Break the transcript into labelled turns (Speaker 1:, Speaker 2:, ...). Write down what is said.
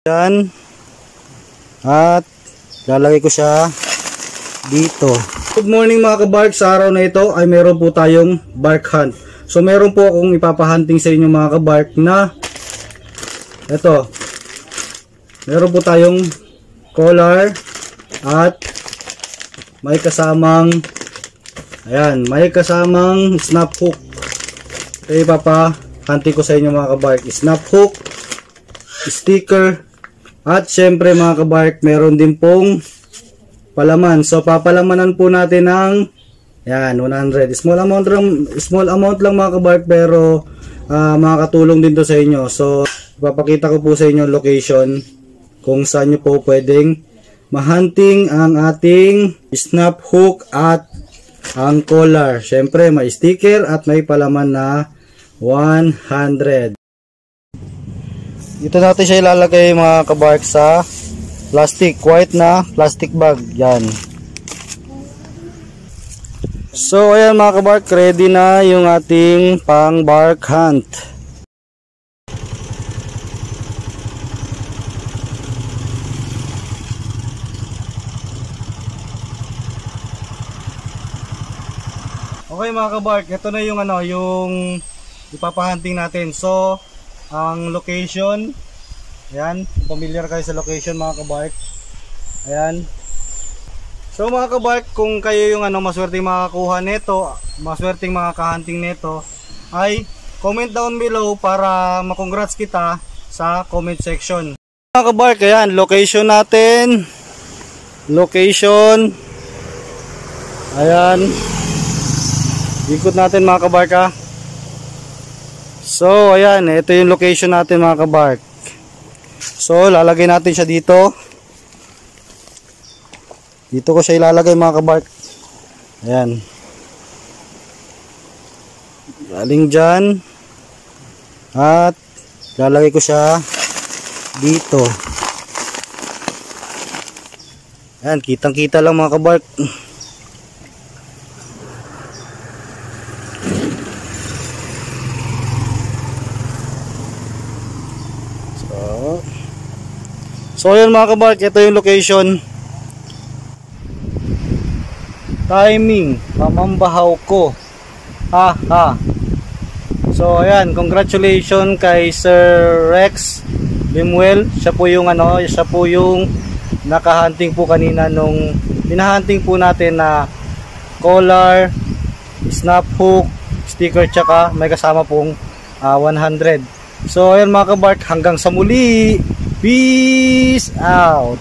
Speaker 1: Yan. At lalagay ko siya dito. Good morning mga kabark. Sa araw na ito ay meron po tayong bark hunt. So meron po akong ipapahunting sa inyo mga kabark na ito. Meron po tayong collar at may kasamang may kasamang snap hook. Ito ipapahunting ko sa inyo mga kabark. Snap hook, sticker, at syempre mga kabark meron din pong palaman. So papalamanan po natin ng 100. Small amount lang mga kabark, pero makakatulong din to sa inyo. So ipapakita ko po sa inyo location kung saan nyo po pwedeng mahunting ang ating snap hook at ang collar. Syempre may sticker at may palaman na 100. Dito natin siya ilalagay mga kabark sa plastic, white na plastic bag. Yan. So ayan mga kabark, ready na yung ating pang bark hunt. Okay mga kabark, ito na yung yung ipapahunting natin. So ang location, ayan, familiar kayo sa location mga kabark. Ayan. So mga kabark, kung kayo yung maswerteng makakuha nito, maswerteng makakahunting nito, ay comment down below para makongrats kita sa comment section. Mga kabark, ayan, location natin. Location. Ayan. Ikot natin mga kabark ha. So ayan, ito yung location natin mga kabark. So lalagay natin siya dito. Dito ko siya ilalagay mga kabark. Ayan. Galing dyan. At lalagay ko siya dito. Ayan, kitang kita lang mga kabark. So ayan mga kabark, ito yung location. Timing, mamambahaw ko. So ayan, congratulations kay Sir Rex Limuel. Siya po yung siya po yung nakahunting po kanina nung pinahunting po natin na collar, snap hook, sticker, tsaka may kasama pong 100. So ayan mga kabark, hanggang sa muli. Peace out.